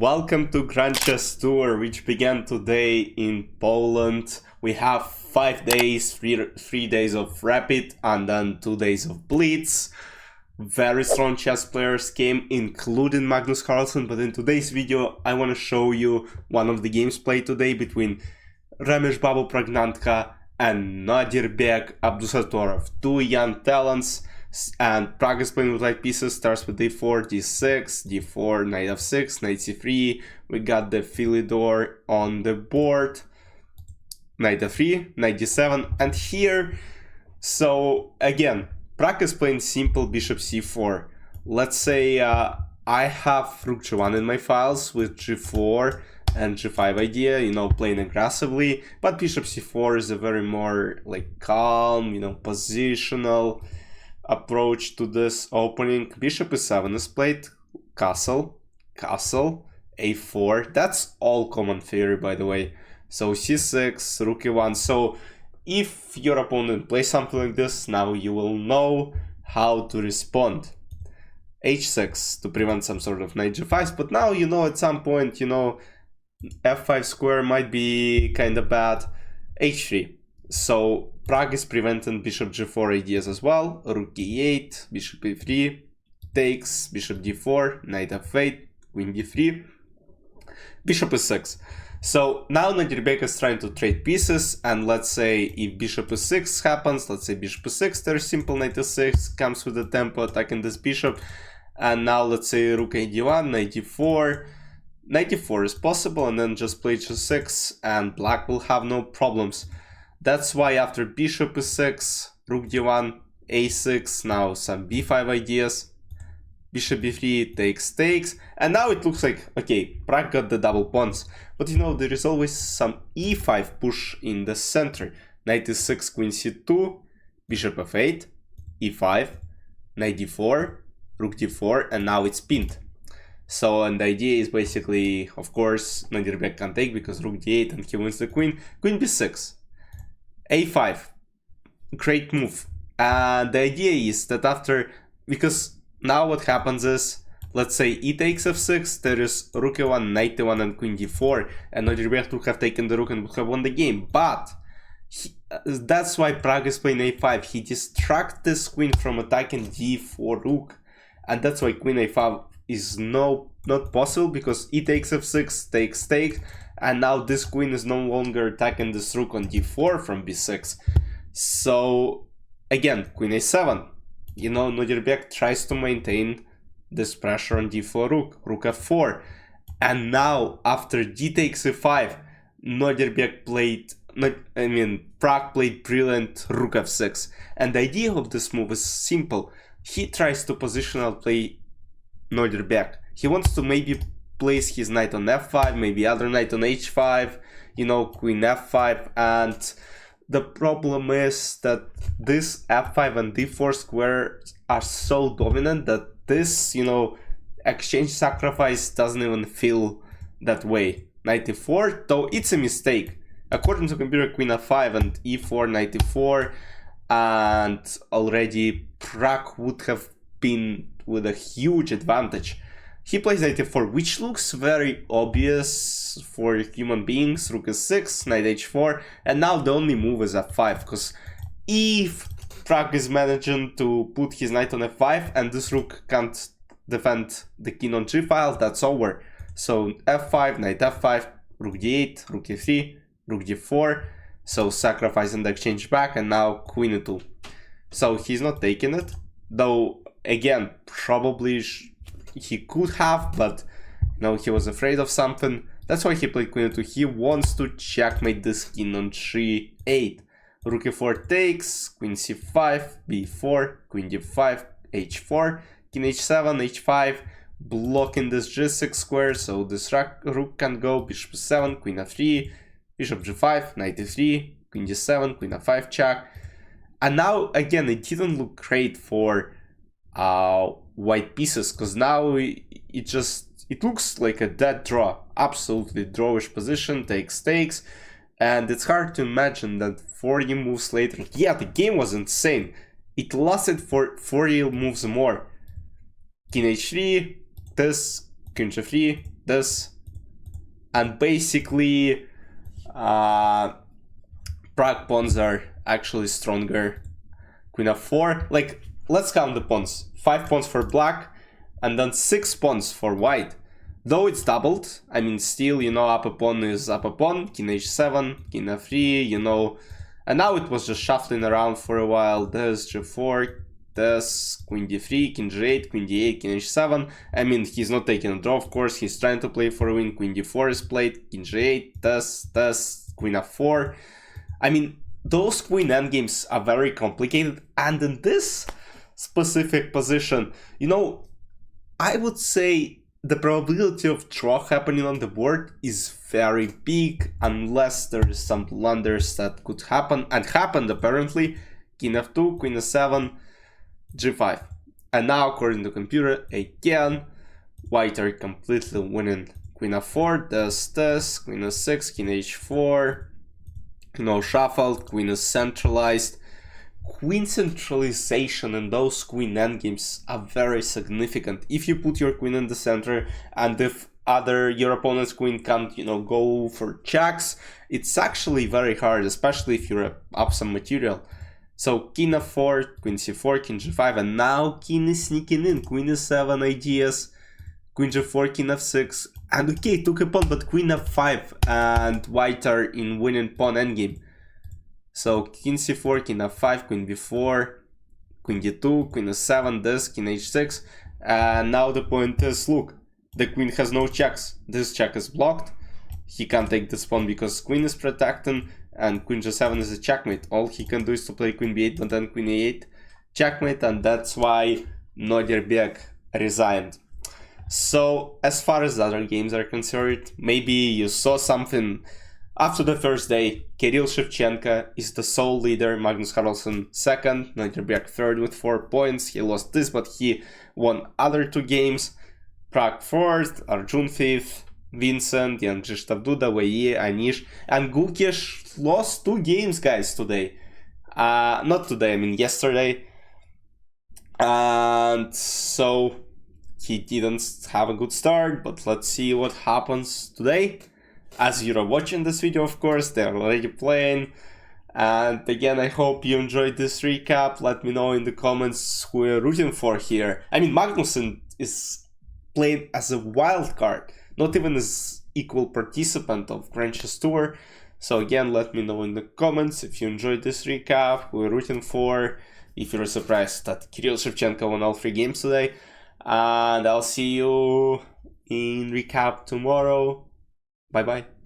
Welcome to Grand Chess Tour, which began today in Poland. We have 5 days, 3 days of Rapid and then 2 days of Blitz. Very strong chess players came, including Magnus Carlsen, but in today's video I want to show you one of the games played today between Ramesh Babu Pragnantka and Nadirbek Abdusattorov, two young talents. And Pragg is playing with light pieces, starts with d4, d6, d4, knight f6, knight c3. We got the Philidor on the board, knight f3, knight d7, and here, so again, Pragg is playing simple bishop c4. Let's say I have rook g1 in my files with g4 and g5 idea, playing aggressively, but bishop c4 is a very more like calm, positional approach to this opening. Bishop e7 is played, castle, a4. That's all common theory, by the way. So c6, rook e1. So if your opponent plays something like this, now you will know how to respond. h6 to prevent some sort of knight g5, but now at some point f5 square might be kind of bad. h3. So Pragg is preventing bishop g4 ideas as well. Rook e8, bishop e3, takes, bishop d4, knight f8, queen d3, bishop e6. So now Nadirbek is trying to trade pieces, and let's say if bishop e6 happens, let's say bishop e6, there's simple knight e6 comes with the tempo attacking this bishop, and now let's say rook a1, knight d4. Knight d4 is possible, and then just play g6 and black will have no problems. That's why after bishop e6, rook d1, a6, now some b5 ideas, bishop b3, takes, and now it looks like, okay, Pragg got the double pawns, but there is always some e5 push in the center. Knight e6, queen c2, bishop f8, e5, knight d4, rook d4, and now it's pinned. So, and the idea is basically, of course, Nadirbek can take because rook d8 and he wins the queen, queen b6. a5, great move. And the idea is that after, because now what happens is, let's say e takes f6, there is rook e1, knight e1 and queen d4, and Nadirbek would have taken the rook and would have won the game. But that's why Pragg is playing a5. He distracts this queen from attacking d4 rook, and that's why queen a5 is not possible, because e takes f6, takes, and now this queen is no longer attacking this rook on d4 from b6. So again, queen a7. Nadirbek tries to maintain this pressure on d4 rook f4. And now after d takes e5, Nadirbek played, Pragg played brilliant rook f6. And the idea of this move is simple. He tries to positional play Nadirbek. He wants to maybe place his knight on f5, maybe other knight on h5, queen f5, and the problem is that this f5 and d4 squares are so dominant that this, exchange sacrifice doesn't even feel that way. Knight e4, though it's a mistake. According to computer, queen f5 and e4, knight e4, and already Pragg would have been with a huge advantage. He plays knight e4, which looks very obvious for human beings. Rook e6, knight h4, and now the only move is f5, because if Pragg is managing to put his knight on f5 and this rook can't defend the king on g file, that's over. So f5, knight f5, rook d8, rook e3, rook d4, so sacrificing the exchange back, and now queen e2. So he's not taking it, though again, probably he could have, but he was afraid of something. That's why he played queen e2. He wants to checkmate this king on g8. Rook e4 takes, queen c5, b4, queen d5, h4, king h7, h5, blocking this g6 square, so this rook can go, bishop e7, queen f3, bishop g5, knight e3, queen d7, queen f5 check. And now again, it didn't look great for white pieces, because now it looks like a dead draw, absolutely drawish position, takes, and it's hard to imagine that 40 moves later, yeah, the game was insane, it lasted for 40 moves more. King h3, this, king g3, this, and basically Pragg pawns are actually stronger. Queen f4, like, let's count the pawns. 5 pawns for black, and then 6 pawns for white. Though it's doubled, I mean, still, you know, up a pawn is up a pawn, king h7, king f3, you know, and now it was just shuffling around for a while. This g4, this, queen d3, king g8, queen d8, king h7. I mean, he's not taking a draw, of course, he's trying to play for a win. Queen d4 is played, king g8, this, queen f4. I mean, those queen endgames are very complicated, and in this specific position, you know, I would say the probability of draw happening on the board is very big, unless there is some blunders that could happen, and happened apparently. King f2, queen f7, g5. And now, according to the computer, again, white are completely winning. Queen f4, this, queen f6, king h4, no shuffled, queen is centralized. Queen centralization and those queen endgames are very significant. If you put your queen in the center, and if your opponent's queen can't, you know, go for checks, it's actually very hard, especially if you're up some material. So king f4, queen c4, king g5, and now king is sneaking in. Queen e7 ideas, queen g4, king f6, and okay, took a pawn, but queen f5, and white are in winning pawn endgame. So king c4, king f5, queen b4, queen d2, queen f7, this, king h6, and now the point is, look, the queen has no checks. This check is blocked. He can't take this pawn because queen is protecting, and queen g7 is a checkmate. All he can do is to play queen b8, but then queen a8, checkmate, and that's why Nordirbeck resigned. So as far as the other games are concerned, maybe you saw something. After the first day, Kirill Shevchenko is the sole leader, Magnus Carlsen second, Nordirbeck third with 4 points. He lost this, but he won other 2 games. Pragg fourth, Arjun fifth, Vincent, Jan Krzysztof Duda, Wei, Anish, and Gukish lost 2 games, guys, today. Not today, I mean yesterday. And so he didn't have a good start, but let's see what happens today. As you're watching this video, of course, they're already playing. And again, I hope you enjoyed this recap. Let me know in the comments who you're rooting for here. I mean, Magnussen is playing as a wild card, not even as equal participant of French's tour. So again, let me know in the comments if you enjoyed this recap, who you're rooting for, if you're surprised that Kirill Shevchenko won all 3 games today. And I'll see you in recap tomorrow. Bye bye.